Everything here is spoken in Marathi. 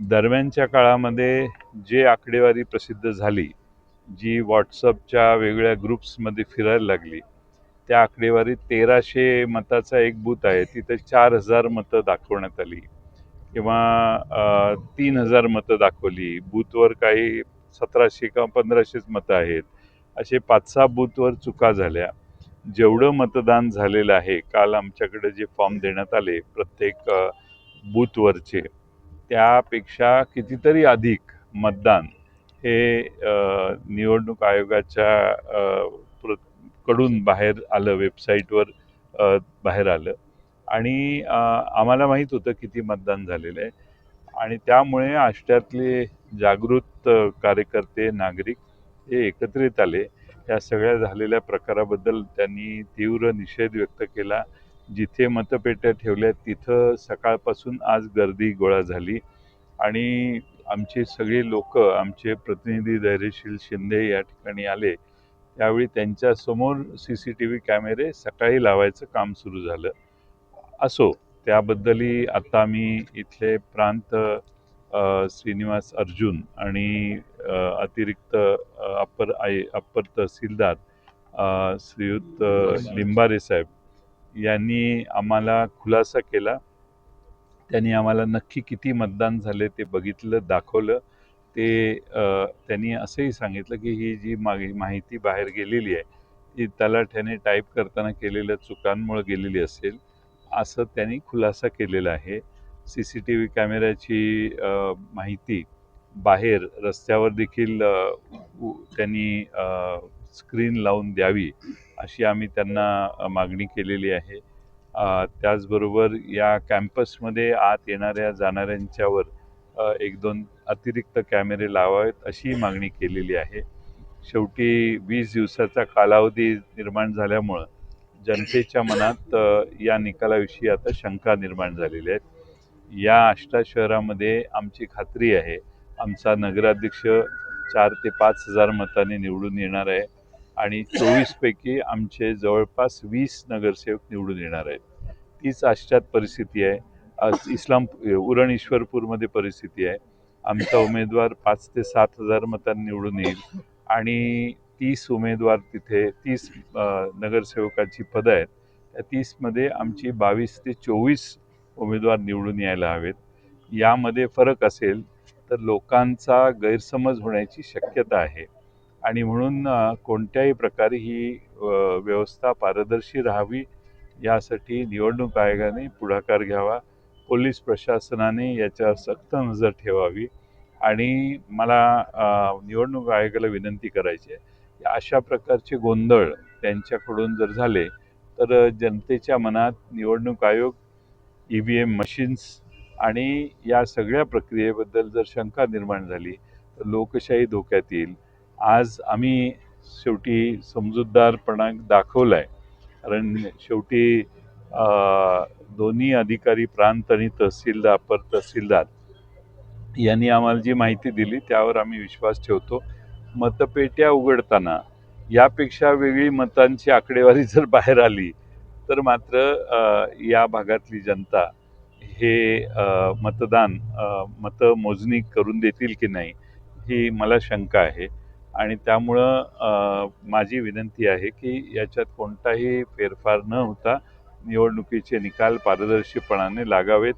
दरम्यानच्या काळामध्ये जे आकडेवारी प्रसिद्ध झाली, जी WhatsAppच्या वेगवेगळ्या ग्रुप्समध्ये फिरायला लागली, त्या आकडेवारीत 1300 मताचा एक बूथ आहे, तिथे 4000 मतं दाखवण्यात आली किंवा 3000 मतं दाखवली. बूथवर काही 1700 किंवा 1500च मतं आहेत. असे 5-6 बूथवर चुका झाल्या. जेवढं मतदान झालेलं आहे, काल आमच्याकडे जे फॉर्म देण्यात आले प्रत्येक बूथवरचे, त्यापेक्षा कितीतरी अधिक मतदान हे निवडणूक आयोगाच्या कडून बाहेर आलं, वेबसाईटवर बाहेर आलं आणि आम्हाला माहीत होतं किती मतदान झालेलं आहे आणि त्यामुळे आष्ट्यातले जागृत कार्यकर्ते, नागरिक हे एकत्रित आले. या सगळ्या झालेल्या प्रकाराबद्दल त्यांनी तीव्र निषेध व्यक्त केला. जिथे मतपेट्या ठेवल्या तिथं सकाळपासून आज गर्दी गोळा झाली आणि आमचे सगळे लोक, आमचे प्रतिनिधी धैर्यशील शिंदे या ठिकाणी आले. त्यावेळी त्यांच्यासमोर CCTV कॅमेरे सकाळी लावायचं काम सुरू झालं. असो, त्याबद्दलही आता आम्ही इथले प्रांत श्रीनिवास अर्जुन आणि अतिरिक्त अप्पर तहसीलदार श्रीयुत लिंबारे साहेब यांनी आम्हाला खुलासा केला. त्यांनी आम्हाला नक्की किती मतदान झाले ते बघितलं, दाखवलं. त्यांनी असंही सांगितलं की ही जी माहिती बाहेर गेलेली आहे ती तलाठ्याने टाईप करताना केलेल्या चुकांमुळे गेलेली असेल, असं त्यांनी खुलासा केलेला आहे. CCTV कॅमेऱ्याची माहिती बाहेर रस्त्यावर देखील त्यांनी स्क्रीन लावून द्यावी अशी आम्ही त्यांना मागणी केलेली आहे. त्याचबरोबर या कॅम्पसमध्ये आत येणाऱ्या जाणाऱ्यांच्यावर 1-2 अतिरिक्त कॅमेरे लावावेत अशी मागणी केलेली आहे. शेवटी 20 दिवसाचा कालावधी निर्माण झाल्यामुळं जनतेच्या मनात या निकालाविषयी आता शंका निर्माण झालेल्या आहेत. या आष्टा शहरामध्ये आमची खात्री आहे, आमचा नगराध्यक्ष 4,000 ते 5,000 मतांनी निवडून येणार आहे आणि 24 पैकी आमचे जवळपास 20 नगरसेवक निवडून येणार आहेत. तीच आष्ट्यात परिस्थिती आहे. उरण ईश्वरपूरमध्ये परिस्थिती आहे. आमचा उमेदवार 5,000 ते 7,000 मतांनी निवडून येईल आणि 30 उमेदवार तिथे 30 नगरसेवकाची पदं आहेत. त्या 30मध्ये आमची 22 ते 24 उमेदवार निवडून यायला हवेत. यामध्ये फरक असेल तर लोकांचा गैरसमज होण्याची शक्यता आहे आणि म्हणून कोणत्याही प्रकारे ही व्यवस्था पारदर्शी राहावी यासाठी निवडणूक आयोगाने पुढाकार घ्यावा. पोलीस प्रशासनाने याच्यावर सक्त नजर ठेवावी आणि मला निवडणूक आयोगाला विनंती करायची आहे की अशा प्रकारचे गोंधळ त्यांच्याकडून जर झाले तर जनतेच्या मनात निवडणूक आयोग, EVM मशीन्स आणि या सगळ्या प्रक्रियेबद्दल जर शंका निर्माण झाली तर लोकशाही धोक्यात येईल. आज आम्ही शेवटी समजूतदारपणा दाखवला आहे, कारण शेवटी दोन्ही अधिकारी, प्रांत आणि अप्पर तहसीलदार यांनी आम्हाला जी माहिती दिली त्यावर आम्ही विश्वास ठेवतो. मतपेट्या उघडताना यापेक्षा वेगळी मतांची आकडेवारी जर बाहेर आली तर मात्र या भागातली जनता हे मतमोजणी करून देतील की नाही ही मला शंका आहे आणि त्यामुळं माझी विनंती आहे की याच्यात कोणताही फेरफार न होता निवडणुकीचे निकाल पारदर्शीपणाने लागावेत